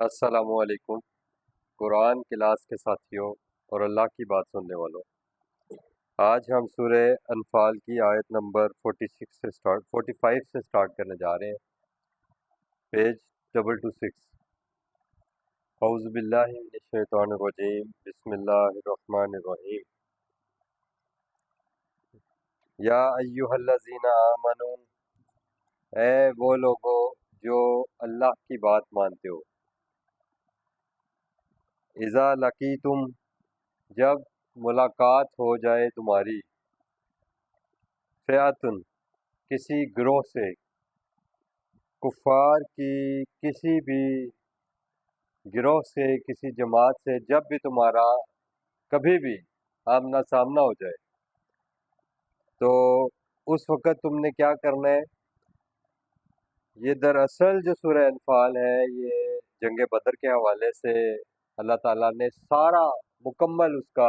السلام علیکم قرآن کلاس کے ساتھیوں اور اللہ کی بات سننے والوں۔ آج ہم سورہ انفال کی آیت نمبر 45 سے سٹارٹ کرنے جا رہے ہیں، پیج 226۔ اعوذ باللہ من الشیطان الرجیم، بسم اللہ الرحمن الرحیم۔ یا ایہا الذین آمنوا، اے وہ لوگو جو اللہ کی بات مانتے ہو، اذا لقیتم، جب ملاقات ہو جائے تمہاری، فئتن، کسی گروہ سے، کفار کی کسی بھی گروہ سے، کسی جماعت سے، جب بھی تمہارا کبھی بھی آمنا سامنا ہو جائے تو اس وقت تم نے کیا کرنا ہے؟ یہ دراصل جو سورہ انفال ہے یہ جنگ بدر کے حوالے سے اللہ تعالیٰ نے سارا مکمل اس کا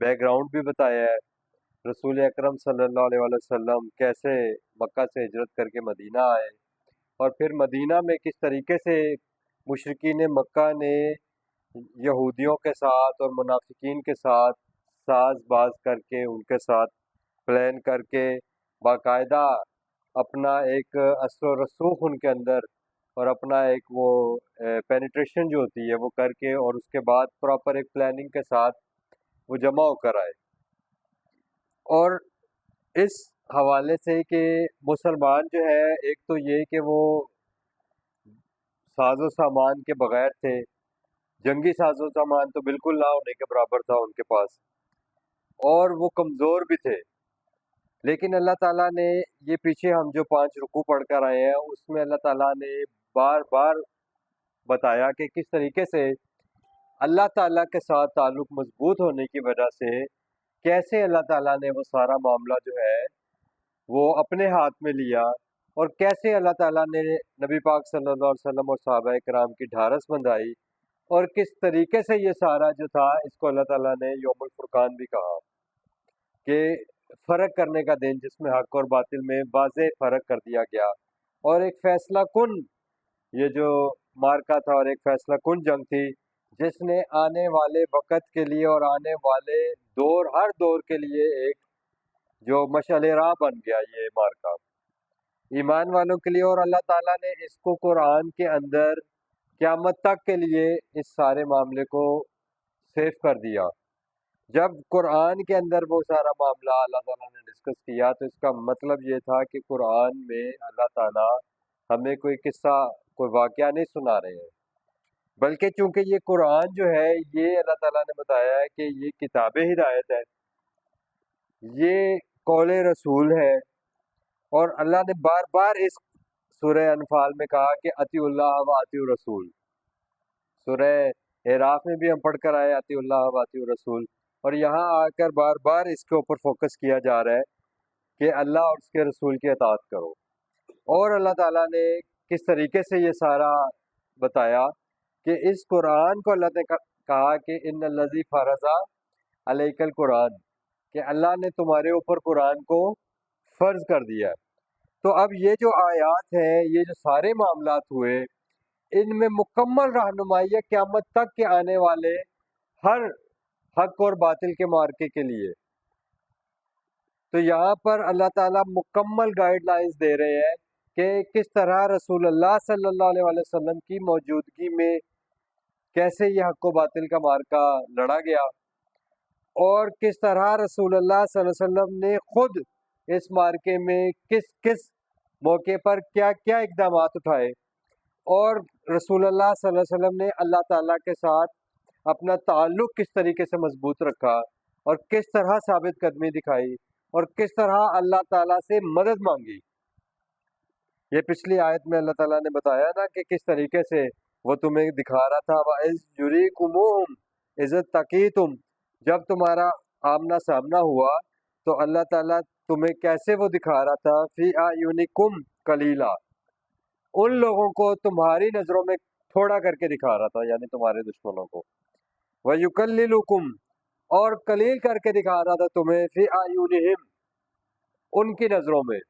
بیک گراؤنڈ بھی بتایا ہے۔ رسول اکرم صلی اللہ علیہ وسلم کیسے مکہ سے ہجرت کر کے مدینہ آئے، اور پھر مدینہ میں کس طریقے سے مشرکین مکہ نے یہودیوں کے ساتھ اور منافقین کے ساتھ ساز باز کر کے، ان کے ساتھ پلان کر کے، باقاعدہ اپنا ایک اثر و رسوخ ان کے اندر اور اپنا ایک وہ پینیٹریشن جو ہوتی ہے وہ کر کے، اور اس کے بعد پراپر ایک پلاننگ کے ساتھ وہ جمع ہو کر آئے۔ اور اس حوالے سے کہ مسلمان جو ہے، ایک تو یہ کہ وہ ساز و سامان کے بغیر تھے، جنگی ساز و سامان تو بالکل نہ ہونے کے برابر تھا ان کے پاس، اور وہ کمزور بھی تھے، لیکن اللہ تعالیٰ نے یہ پیچھے ہم جو 5 رکوع پڑھ کر آئے ہیں اس میں اللہ تعالیٰ نے بار بار بتایا کہ کس طریقے سے اللہ تعالیٰ کے ساتھ تعلق مضبوط ہونے کی وجہ سے کیسے اللہ تعالیٰ نے وہ سارا معاملہ جو ہے وہ اپنے ہاتھ میں لیا، اور کیسے اللہ تعالیٰ نے نبی پاک صلی اللہ علیہ وسلم اور صحابہ کرام کی ڈھارس بندھائی، اور کس طریقے سے یہ سارا جو تھا اس کو اللہ تعالیٰ نے یوم الفرقان بھی کہا کہ فرق کرنے کا دن، جس میں حق اور باطل میں واضح فرق کر دیا گیا، اور ایک فیصلہ کن یہ جو مارکا تھا اور ایک فیصلہ کن جنگ تھی، جس نے آنے والے وقت کے لیے اور آنے والے دور، ہر دور کے لیے ایک جو مشعل راہ بن گیا یہ مارکا ایمان والوں کے لیے۔ اور اللہ تعالیٰ نے اس کو قرآن کے اندر قیامت تک کے لیے اس سارے معاملے کو سیف کر دیا۔ جب قرآن کے اندر وہ سارا معاملہ اللہ تعالیٰ نے ڈسکس کیا تو اس کا مطلب یہ تھا کہ قرآن میں اللہ تعالیٰ ہمیں کوئی قصہ، کوئی واقعہ نہیں سنا رہے ہیں، بلکہ چونکہ یہ قرآن جو ہے یہ اللہ تعالیٰ نے بتایا ہے کہ یہ کتاب ہدایت ہے، یہ قول رسول ہے، اور اللہ نے بار بار اس سورہ انفال میں کہا کہ اطیع اللہ و اطیع الرسول۔ سورہ اعراف میں بھی ہم پڑھ کر آئے اطیع اللہ و اطیع الرسول، اور یہاں آ کر بار بار اس کے اوپر فوکس کیا جا رہا ہے کہ اللہ اور اس کے رسول کی اطاعت کرو۔ اور اللہ تعالیٰ نے کس طریقے سے یہ سارا بتایا کہ اس قرآن کو اللہ نے کہا کہ ان الذی فرض علیک القرآن، کہ اللہ نے تمہارے اوپر قرآن کو فرض کر دیا ہے۔ تو اب یہ جو آیات ہیں، یہ جو سارے معاملات ہوئے، ان میں مکمل رہنمائی ہے قیامت تک کے آنے والے ہر حق اور باطل کے مارکے کے لیے۔ تو یہاں پر اللہ تعالیٰ مکمل گائیڈ لائنز دے رہے ہیں کہ کس طرح رسول اللہ صلی اللہ علیہ وسلم کی موجودگی میں کیسے یہ حق و باطل کا مارکا لڑا گیا، اور کس طرح رسول اللہ صلی اللہ علیہ وسلم نے خود اس مارکے میں کس کس موقع پر کیا کیا اقدامات اٹھائے، اور رسول اللہ صلی اللہ علیہ وسلم نے اللہ تعالیٰ کے ساتھ اپنا تعلق کس طریقے سے مضبوط رکھا، اور کس طرح ثابت قدمی دکھائی، اور کس طرح اللہ تعالیٰ سے مدد مانگی۔ یہ پچھلی آیت میں اللہ تعالیٰ نے بتایا نا کہ کس طریقے سے وہ تمہیں دکھا رہا تھا، وَإِذْ يُرِيكُمُوهُمْ إِذْ اتَّقِيتُمْ، جب تمہارا آمنا سامنا ہوا تو اللہ تعالیٰ تمہیں کیسے وہ دکھا رہا تھا، فِي أَعْيُنِكُمْ قَلِيلًا، ان لوگوں کو تمہاری نظروں میں تھوڑا کر کے دکھا رہا تھا، یعنی تمہارے دشمنوں کو، وَيُقَلِّلُكُمْ، اور قلیل کر کے دکھا رہا تھا تمہیں، فِي أَعْيُنِهِمْ، ان کی نظروں میں۔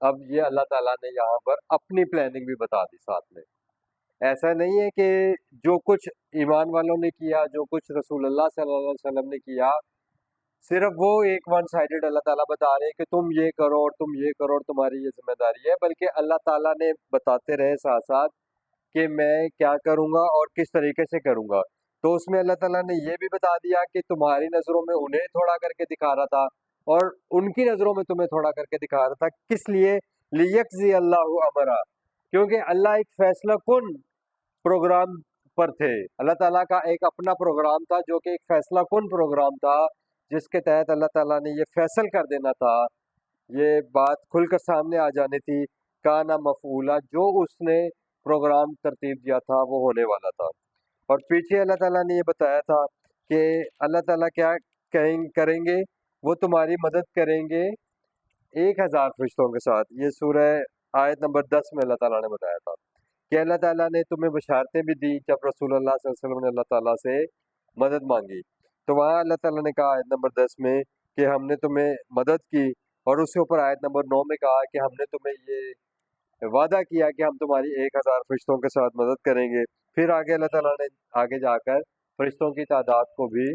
اب یہ اللہ تعالیٰ نے یہاں پر اپنی پلاننگ بھی بتا دی ساتھ میں ایسا نہیں ہے کہ جو کچھ ایمان والوں نے کیا، جو کچھ رسول اللہ صلی اللہ علیہ وسلم نے کیا، صرف وہ ایک ون سائیڈڈ اللہ تعالیٰ بتا رہے ہیں کہ تم یہ کرو اور تم یہ کرو اور تمہاری یہ ذمہ داری ہے، بلکہ اللہ تعالیٰ نے بتاتے رہے ساتھ ساتھ کہ میں کیا کروں گا اور کس طریقے سے کروں گا۔ تو اس میں اللہ تعالیٰ نے یہ بھی بتا دیا کہ تمہاری نظروں میں انہیں تھوڑا کر کے دکھا رہا تھا اور ان کی نظروں میں تمہیں تھوڑا کر کے دکھا رہا تھا، کس لیے؟ لیکزی اللہ امرا، کیونکہ اللہ ایک فیصلہ کن پروگرام پر تھے۔ اللہ تعالیٰ کا ایک اپنا پروگرام تھا جو کہ ایک فیصلہ کن پروگرام تھا، جس کے تحت اللہ تعالیٰ نے یہ فیصل کر دینا تھا، یہ بات کھل کر سامنے آ جانی تھی، کانا مفعولا، جو اس نے پروگرام ترتیب دیا تھا وہ ہونے والا تھا۔ اور پیچھے اللہ تعالیٰ نے یہ بتایا تھا کہ اللہ تعالیٰ کیا کریں گے، وہ تمہاری مدد کریں گے 1000 فرشتوں کے ساتھ۔ یہ سورہ آیت نمبر 10 میں اللہ تعالیٰ نے بتایا تھا کہ اللہ تعالیٰ نے تمہیں بشارتیں بھی دی جب رسول اللہ صلی اللہ علیہ وسلم نے اللہ تعالیٰ سے مدد مانگی۔ تو وہاں اللہ تعالیٰ نے کہا آیت نمبر 10 میں کہ ہم نے تمہیں مدد کی، اور اس کے اوپر آیت نمبر 9 میں کہا کہ ہم نے تمہیں یہ وعدہ کیا کہ ہم تمہاری 1000 فرشتوں کے ساتھ مدد کریں گے۔ پھر آگے اللہ تعالیٰ نے آگے جا کر فرشتوں کی تعداد کو بھی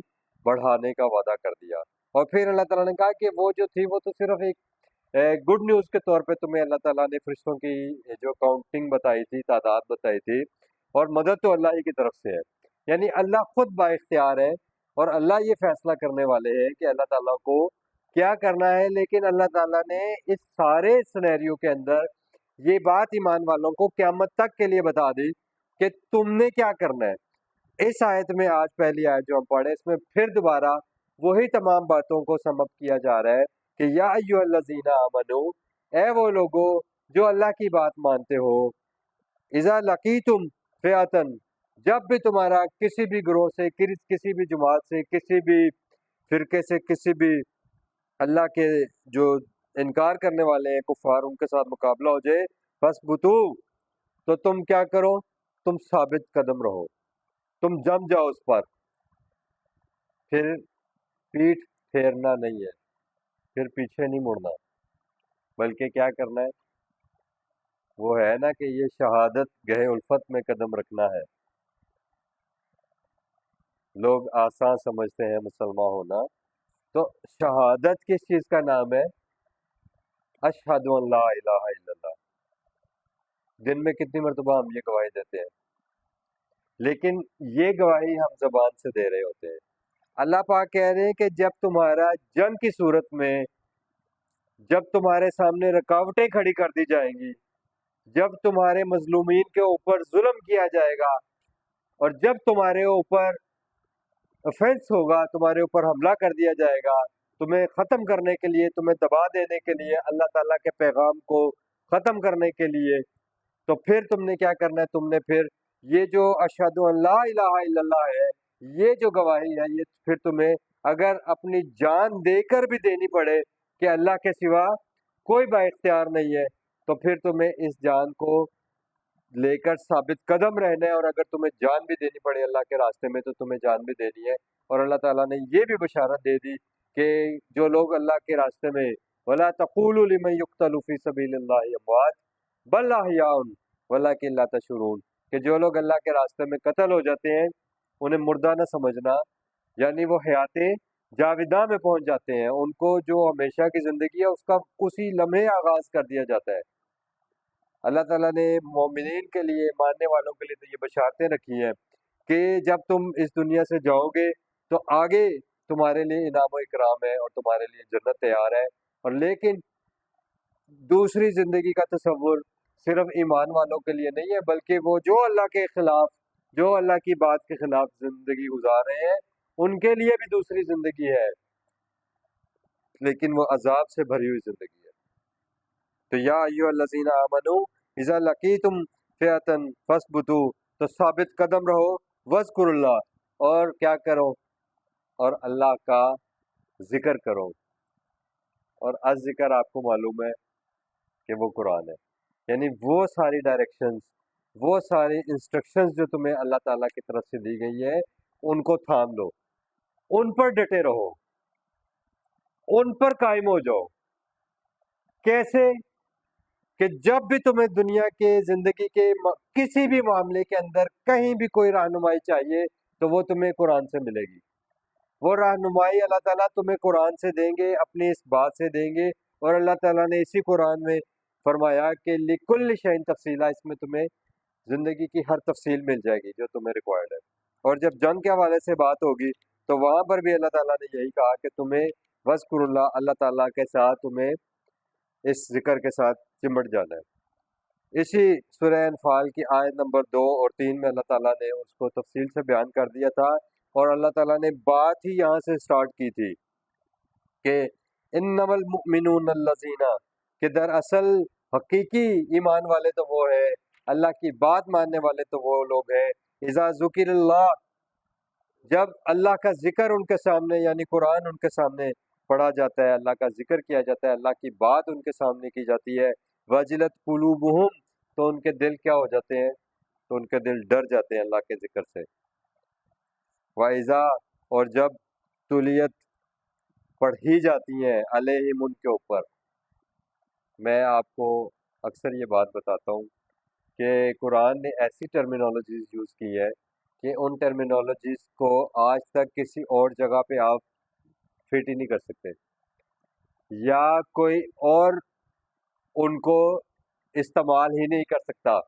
بڑھانے کا وعدہ کر دیا، اور پھر اللہ تعالیٰ نے کہا کہ وہ جو تھی وہ تو صرف ایک گڈ نیوز کے طور پہ تمہیں اللہ تعالیٰ نے فرشتوں کی جو کاؤنٹنگ بتائی تھی، تعداد بتائی تھی، اور مدد تو اللہ ہی کی طرف سے ہے، یعنی اللہ خود با اختیار ہے، اور اللہ یہ فیصلہ کرنے والے ہیں کہ اللہ تعالیٰ کو کیا کرنا ہے۔ لیکن اللہ تعالیٰ نے اس سارے سینیریو کے اندر یہ بات ایمان والوں کو قیامت تک کے لیے بتا دی کہ تم نے کیا کرنا ہے۔ اس آیت میں، آج پہلی آیت جو ہم پڑھے، اس میں پھر دوبارہ وہی تمام باتوں کو سم اپ کیا جا رہا ہے کہ یا ایھا الذین آمنو، اے وہ لوگو جو اللہ کی بات مانتے ہو، اذا لقیتم فئۃ، جب بھی تمہارا کسی بھی گروہ سے، کسی بھی جماعت سے، کسی بھی فرقے سے، کسی بھی اللہ کے جو انکار کرنے والے ہیں کفار، ان کے ساتھ مقابلہ ہو جائے، بس بتو، تو تم کیا کرو، تم ثابت قدم رہو، تم جم جاؤ اس پر، پھر پیٹھ پھیرنا نہیں ہے، پھر پیچھے نہیں مڑنا، بلکہ کیا کرنا ہے، وہ ہے نا کہ یہ شہادت گہے الفت میں قدم رکھنا ہے۔ لوگ آسان سمجھتے ہیں مسلمان ہونا، تو شہادت کس چیز کا نام ہے؟ اشہد ان لا الہ الا اللہ۔ دن میں کتنی مرتبہ ہم یہ گواہی دیتے ہیں، لیکن یہ گواہی ہم زبان سے دے رہے ہوتے ہیں۔ اللہ پاک کہہ رہے ہیں کہ جب تمہارا جنگ کی صورت میں، جب تمہارے سامنے رکاوٹیں کھڑی کر دی جائیں گی، جب تمہارے مظلومین کے اوپر ظلم کیا جائے گا، اور جب تمہارے اوپر افینس ہوگا، تمہارے اوپر حملہ کر دیا جائے گا، تمہیں ختم کرنے کے لیے، تمہیں دبا دینے کے لیے، اللہ تعالیٰ کے پیغام کو ختم کرنے کے لیے، تو پھر تم نے کیا کرنا ہے؟ تم نے پھر یہ جو اشہد ان لا الہ الا اللہ ہے، یہ جو گواہی ہے، یہ پھر تمہیں اگر اپنی جان دے کر بھی دینی پڑے کہ اللہ کے سوا کوئی با اختیار نہیں ہے، تو پھر تمہیں اس جان کو لے کر ثابت قدم رہنا ہے، اور اگر تمہیں جان بھی دینی پڑے اللہ کے راستے میں تو تمہیں جان بھی دینی ہے۔ اور اللہ تعالیٰ نے یہ بھی بشارت دے دی کہ جو لوگ اللہ کے راستے میں وَلَا تَقُولُوا لِمَن يُقْتَلُ فِي سَبِيلِ اللَّهِ أَمْوَاتٌ بَلْ أَحْيَاءٌ وَلَٰكِن لَّا تَشْعُرُونَ، کہ جو لوگ اللہ کے راستے میں قتل ہو جاتے ہیں انہیں مردہ نہ سمجھنا، یعنی وہ حیات جاوداں میں پہنچ جاتے ہیں، ان کو جو ہمیشہ کی زندگی ہے اس کا اسی لمحے آغاز کر دیا جاتا ہے۔ اللہ تعالیٰ نے مومنین کے لیے، ماننے والوں کے لیے تو یہ بشارتیں رکھی ہیں کہ جب تم اس دنیا سے جاؤ گے تو آگے تمہارے لیے انعام و اکرام ہے اور تمہارے لیے جنت تیار ہے، اور لیکن دوسری زندگی کا تصور صرف ایمان والوں کے لیے نہیں ہے، بلکہ وہ جو اللہ کے خلاف، جو اللہ کی بات کے خلاف زندگی گزار رہے ہیں، ان کے لیے بھی دوسری زندگی ہے، لیکن وہ عذاب سے بھری ہوئی زندگی ہے۔ تو یا ایھا الذین آمنو اذا لقیتم فئۃ فاثبتوا، تو ثابت قدم رہو، واذکروا اللہ، اور کیا کرو، اور اللہ کا ذکر کرو، اور الذکر آپ کو معلوم ہے کہ وہ قرآن ہے، یعنی وہ ساری ڈائریکشنز، وہ ساری انسٹرکشنز جو تمہیں اللہ تعالیٰ کی طرف سے دی گئی ہے، ان کو تھام لو، ان پر ڈٹے رہو، ان پر قائم ہو جاؤ۔ کیسے؟ کہ جب بھی تمہیں دنیا کے زندگی کے کسی بھی معاملے کے اندر کہیں بھی کوئی رہنمائی چاہیے تو وہ تمہیں قرآن سے ملے گی. وہ رہنمائی اللہ تعالیٰ تمہیں قرآن سے دیں گے، اپنی اس بات سے دیں گے. اور اللہ تعالیٰ نے اسی قرآن میں فرمایا کہ لکل شین تفصیلہ، اس میں تمہیں زندگی کی ہر تفصیل مل جائے گی جو تمہیں ریکوائرڈ ہے. اور جب جنگ کے حوالے سے بات ہوگی تو وہاں پر بھی اللہ تعالیٰ نے یہی کہا کہ تمہیں وذکر اللہ، اللہ تعالیٰ کے ساتھ تمہیں اس ذکر کے ساتھ چمٹ جانا ہے. اسی سورہ انفال کی آیت نمبر 2 اور 3 میں اللہ تعالیٰ نے اس کو تفصیل سے بیان کر دیا تھا. اور اللہ تعالیٰ نے بات ہی یہاں سے سٹارٹ کی تھی کہ انما المؤمنون الذین، کہ دراصل حقیقی ایمان والے تو وہ ہے، اللہ کی بات ماننے والے تو وہ لوگ ہیں، اذا ذکر اللہ، جب اللہ کا ذکر ان کے سامنے یعنی قرآن ان کے سامنے پڑھا جاتا ہے، اللہ کا ذکر کیا جاتا ہے، اللہ کی بات ان کے سامنے کی جاتی ہے، وجلت قلوبہم، تو ان کے دل کیا ہو جاتے ہیں، تو ان کے دل ڈر جاتے ہیں اللہ کے ذکر سے. وَإِذَا، اور جب تلیت پڑھی جاتی ہیں علیہم ان کے اوپر. میں آپ کو اکثر یہ بات بتاتا ہوں کہ قرآن نے ایسی ٹرمینالوجیز یوز کی ہے کہ ان ٹرمینالوجیز کو آج تک کسی اور جگہ پہ آپ فٹ ہی نہیں کر سکتے، یا کوئی اور ان کو استعمال ہی نہیں کر سکتا.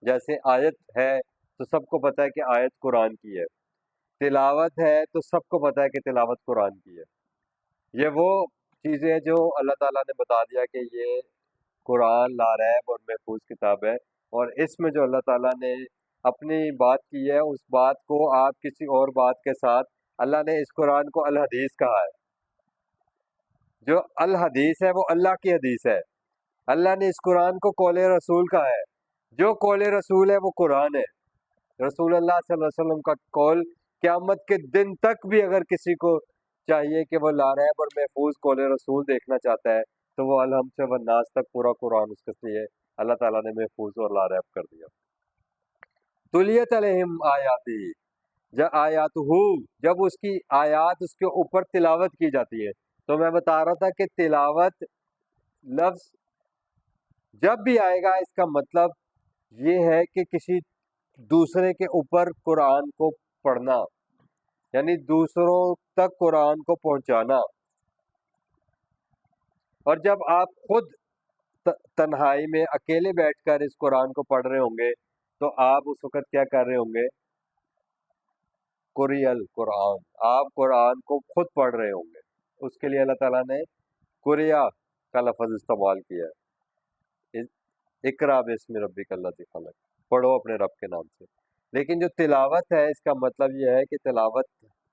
جیسے آیت ہے تو سب کو پتہ ہے کہ آیت قرآن کی ہے، تلاوت ہے تو سب کو پتہ ہے کہ تلاوت قرآن کی ہے. یہ وہ چیزیں جو اللہ تعالیٰ نے بتا دیا کہ یہ قرآن لاریب اور محفوظ کتاب ہے. اور اس میں جو اللہ تعالیٰ نے اپنی بات کی ہے اس بات کو آپ کسی اور بات کے ساتھ، اللہ نے اس قرآن کو الحدیث کہا ہے. جو الحدیث ہے وہ اللہ کی حدیث ہے. اللہ نے اس قرآن کو قول رسول کہا ہے. جو قول رسول ہے وہ قرآن ہے. رسول اللہ صلی اللہ علیہ وسلم کا قول قیامت کے دن تک بھی اگر کسی کو چاہیے کہ وہ لاریب اور محفوظ قول رسول دیکھنا چاہتا ہے تو وہ الحمد سے والناس تک پورا قرآن اس کے لیے اللہ تعالیٰ نے محفوظ اور لاریب کر دیا. تلیت علیہم آیاتی، جب آیات ہو، جب اس کی آیات اس کے اوپر تلاوت کی جاتی ہے. تو میں بتا رہا تھا کہ تلاوت لفظ جب بھی آئے گا اس کا مطلب یہ ہے کہ کسی دوسرے کے اوپر قرآن کو پڑھنا، یعنی دوسروں تک قرآن کو پہنچانا. اور جب آپ خود تنہائی میں اکیلے بیٹھ کر اس قرآن کو پڑھ رہے ہوں گے تو آپ اس وقت کیا کر رہے ہوں گے، قری القرآن، آپ قرآن کو خود پڑھ رہے ہوں گے. اس کے لیے اللہ تعالیٰ نے قریہ کا لفظ استعمال کیا ہے، اقرا بسم ربک الذی خلق، پڑھو اپنے رب کے نام سے. لیکن جو تلاوت ہے اس کا مطلب یہ ہے کہ تلاوت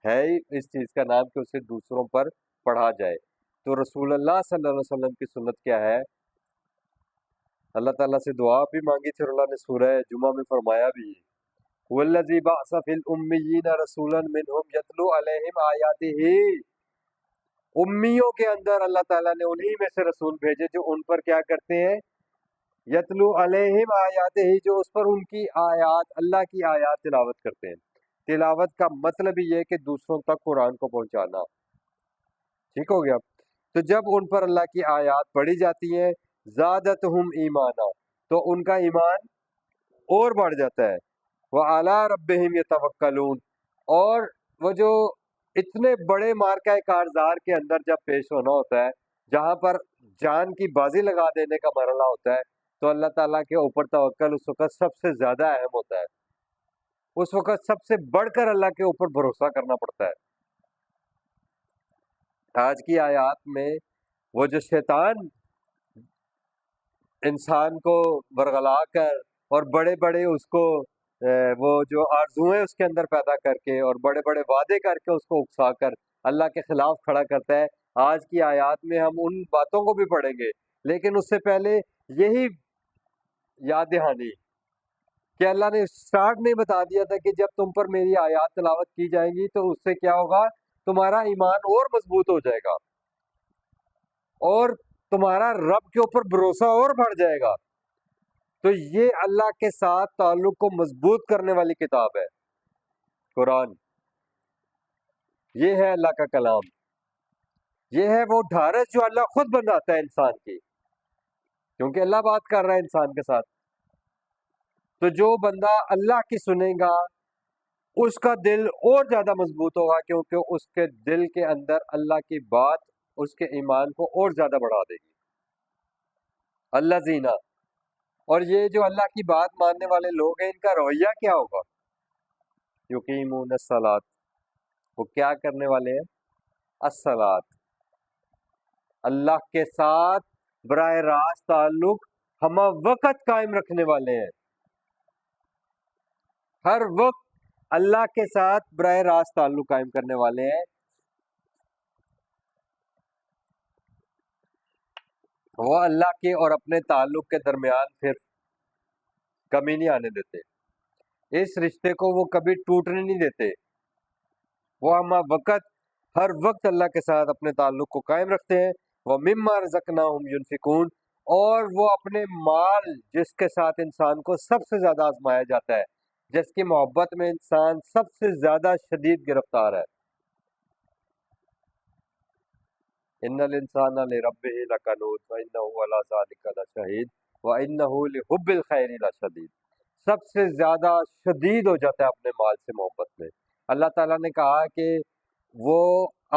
ہے ہی اس چیز کا نام کہ اسے دوسروں پر پڑھا جائے. تو رسول اللہ صلی اللہ علیہ وسلم کی سنت کیا ہے، اللہ تعالیٰ سے دعا بھی مانگی تھی اور اللہ نے سورہ جمعہ میں فرمایا بھی، والذی بعث فی الامیین رسولا منہم یتلو علیہم آیاتہ، امیوں کے اندر اللہ تعالیٰ نے انہی میں سے رسول بھیجے جو ان پر کیا کرتے ہیں، یتلو علیہم آیاتہ، جو اس پر ان کی آیات، اللہ کی آیات تلاوت کرتے ہیں. تلاوت کا مطلب ہی یہ کہ دوسروں تک قرآن کو پہنچانا. ٹھیک ہو گیا. تو جب ان پر اللہ کی آیات پڑھی جاتی ہیں زادتہم ایمانا، تو ان کا ایمان اور بڑھ جاتا ہے. وعلی ربہم یتوکلون، اور وہ جو اتنے بڑے مارکہ کارزار کے اندر جب پیش ہونا ہوتا ہے جہاں پر جان کی بازی لگا دینے کا مرحلہ ہوتا ہے تو اللہ تعالیٰ کے اوپر توکل اس وقت سب سے زیادہ اہم ہوتا ہے. اس وقت سب سے بڑھ کر اللہ کے اوپر بھروسہ کرنا پڑتا ہے. آج کی آیات میں وہ جو شیطان انسان کو برگلا کر اور بڑے بڑے اس کو وہ جو آرزویں اس کے اندر پیدا کر کے اور بڑے بڑے وعدے کر کے اس کو اکسا کر اللہ کے خلاف کھڑا کرتا ہے، آج کی آیات میں ہم ان باتوں کو بھی پڑھیں گے. لیکن اس سے پہلے یہی یاد دہانی کہ اللہ نے سٹارٹ میں بتا دیا تھا کہ جب تم پر میری آیات تلاوت کی جائیں گی تو اس سے کیا ہوگا، تمہارا ایمان اور مضبوط ہو جائے گا اور تمہارا رب کے اوپر بھروسہ اور بڑھ جائے گا. تو یہ اللہ کے ساتھ تعلق کو مضبوط کرنے والی کتاب ہے قرآن. یہ ہے اللہ کا کلام، یہ ہے وہ ڈھارس جو اللہ خود بناتا ہے انسان کی. کیونکہ اللہ بات کر رہا ہے انسان کے ساتھ. تو جو بندہ اللہ کی سنے گا اس کا دل اور زیادہ مضبوط ہوگا، کیونکہ اس کے دل کے اندر اللہ کی بات اس کے ایمان کو اور زیادہ بڑھا دے گی. اللہ زینا. اور یہ جو اللہ کی بات ماننے والے لوگ ہیں ان کا رویہ کیا ہوگا؟ یقیمون الصلاۃ، وہ کیا کرنے والے ہیں؟ الصلاۃ، اللہ کے ساتھ براہ راست تعلق ہم وقت قائم رکھنے والے ہیں. ہر وقت اللہ کے ساتھ براہ راست تعلق قائم کرنے والے ہیں. وہ اللہ کے اور اپنے تعلق کے درمیان پھر کمی نہیں آنے دیتے، اس رشتے کو وہ کبھی ٹوٹنے نہیں دیتے. وہ ہم وقت ہر وقت اللہ کے ساتھ اپنے تعلق کو قائم رکھتے ہیں. وَمِمَّا رَزَقْنَاهُمْ يُنْفِقُونَ، اور وہ اپنے مال جس کے ساتھ انسان کو سب سے زیادہ آزمایا جاتا ہے، جس کی محبت میں انسان سب سے زیادہ شدید گرفتار ہے. ان الانسان لربه لکنود وانه علی ذلک لشہید وانه لحب الخیر لشدید. سب سے زیادہ شدید ہو جاتا ہے اپنے مال سے محبت میں. اللہ تعالیٰ نے کہا کہ وہ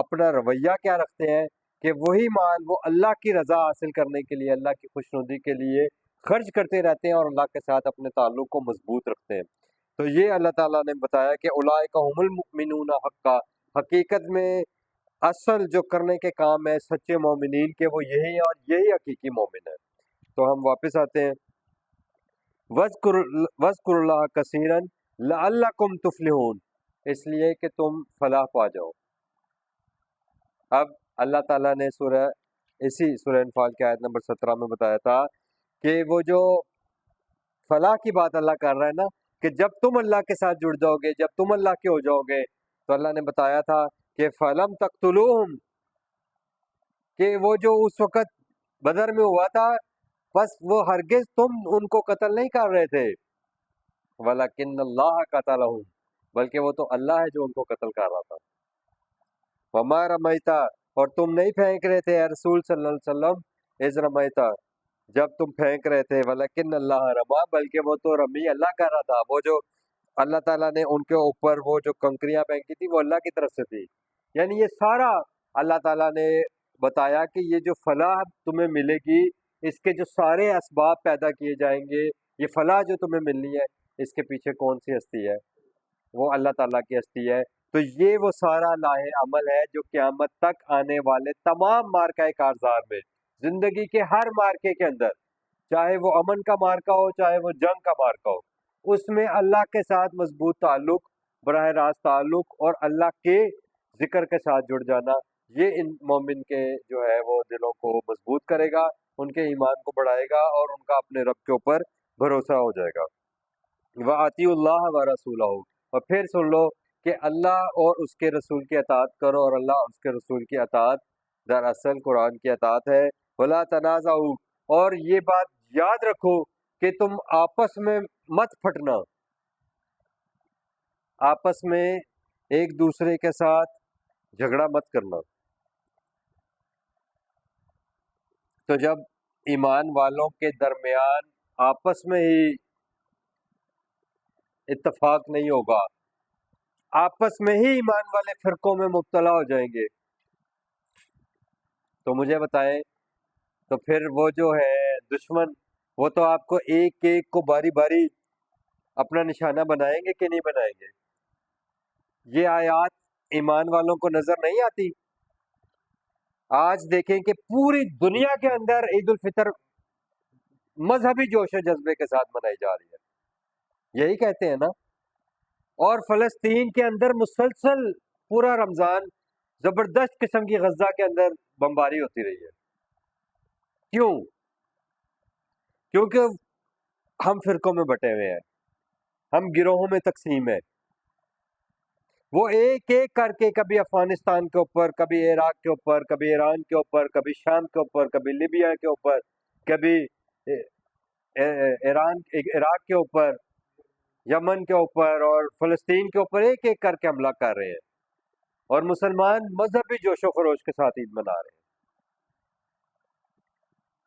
اپنا رویہ کیا رکھتے ہیں کہ وہی مال وہ اللہ کی رضا حاصل کرنے کے لیے، اللہ کی خوشنودی کے لیے خرچ کرتے رہتے ہیں اور اللہ کے ساتھ اپنے تعلق کو مضبوط رکھتے ہیں. تو یہ اللہ تعالیٰ نے بتایا کہ اولئک هم المؤمنون حقا، حقیقت میں اصل جو کرنے کے کام ہے سچے مومنین کے وہ یہی ہیں، اور یہی حقیقی مومن ہے. تو ہم واپس آتے ہیں. وَاذْكُرُوا اللَّهَ كَثِيرًا لَعَلَّكُمْ تُفْلِحُونَ، اس لیے کہ تم فلاح پا جاؤ. اب اللہ تعالیٰ نے اسی سورہ انفال کی آیت نمبر 17 میں بتایا تھا کہ وہ جو فلاح کی بات اللہ کر رہا ہے نا، کہ جب تم اللہ کے ساتھ جڑ جاؤ گے، جب تم اللہ کے ہو جاؤ گے، تو اللہ نے بتایا تھا کہ فَلَمْ تَقْتُلُوهُمْ، کہ وہ جو اس وقت بدر میں ہوا تھا بس وہ ہرگز تم ان کو قتل نہیں کر رہے تھے، وَلَكِنَّ اللَّهَ قَتَلَهُمْ، بلکہ وہ تو اللہ ہے جو ان کو قتل کر رہا تھا. وَمَا رَمَيْتَ، اور تم نہیں پھینک رہے تھے اے رسول صلی اللہ علیہ وسلم، اِذْ رَمَيْتَ، جب تم پھینک رہے تھے، وَلَكِنَّ اللَّهَ رَمَى، بلکہ وہ تو رمی اللہ کر رہا تھا. وہ جو اللہ تعالیٰ نے ان کے اوپر وہ جو کنکریاں پھینکی تھی وہ اللہ کی طرف سے تھی. یعنی یہ سارا اللہ تعالیٰ نے بتایا کہ یہ جو فلاح تمہیں ملے گی اس کے جو سارے اسباب پیدا کیے جائیں گے، یہ فلاح جو تمہیں ملنی ہے اس کے پیچھے کون سی ہستی ہے؟ وہ اللہ تعالیٰ کی ہستی ہے. تو یہ وہ سارا لاہ عمل ہے جو قیامت تک آنے والے تمام مارکہ کارزار میں، زندگی کے ہر مارکے کے اندر، چاہے وہ امن کا مارکہ ہو چاہے وہ جنگ کا مارکہ ہو، اس میں اللہ کے ساتھ مضبوط تعلق، براہ راست تعلق اور اللہ کے ذکر کے ساتھ جڑ جانا، یہ ان مومن کے جو ہے وہ دلوں کو مضبوط کرے گا، ان کے ایمان کو بڑھائے گا اور ان کا اپنے رب کے اوپر بھروسہ ہو جائے گا. وَأَطِيعُوا اللَّهَ وَرَسُولَهُ، اور پھر سن لو کہ اللہ اور اس کے رسول کی اطاعت کرو، اور اللہ اور اس کے رسول کی اطاعت دراصل قرآن کی اطاعت ہے. وَلَا تَنَازَعُوا، اور یہ بات یاد رکھو کہ تم آپس میں مت پھٹنا، آپس میں ایک دوسرے کے ساتھ جھگڑا مت کرنا. تو جب ایمان والوں کے درمیان آپس میں ہی اتفاق نہیں ہوگا، آپس میں ہی ایمان والے فرقوں میں مبتلا ہو جائیں گے، تو مجھے بتائیں تو پھر وہ جو ہے دشمن وہ تو آپ کو ایک ایک کو باری باری اپنا نشانہ بنائیں گے کہ نہیں بنائیں گے؟ یہ آیات ایمان والوں کو نظر نہیں آتی؟ آج دیکھیں کہ پوری دنیا کے اندر عید الفطر مذہبی جوش و جذبے کے ساتھ منائی جا رہی ہے، یہی کہتے ہیں نا. اور فلسطین کے اندر مسلسل پورا رمضان زبردست قسم کی غزہ کے اندر بمباری ہوتی رہی ہے. کیوں؟ کیونکہ ہم فرقوں میں بٹے ہوئے ہیں، ہم گروہوں میں تقسیم ہیں. وہ ایک ایک کر کے کبھی افغانستان کے اوپر، کبھی عراق کے اوپر، کبھی ایران کے اوپر، کبھی شام کے اوپر، کبھی لیبیا کے اوپر، کبھی عراق کے اوپر، یمن کے اوپر اور فلسطین کے اوپر ایک ایک کر کے حملہ کر رہے ہیں، اور مسلمان مذہبی جوش و خروش کے ساتھ عید منا رہے ہیں.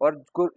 اور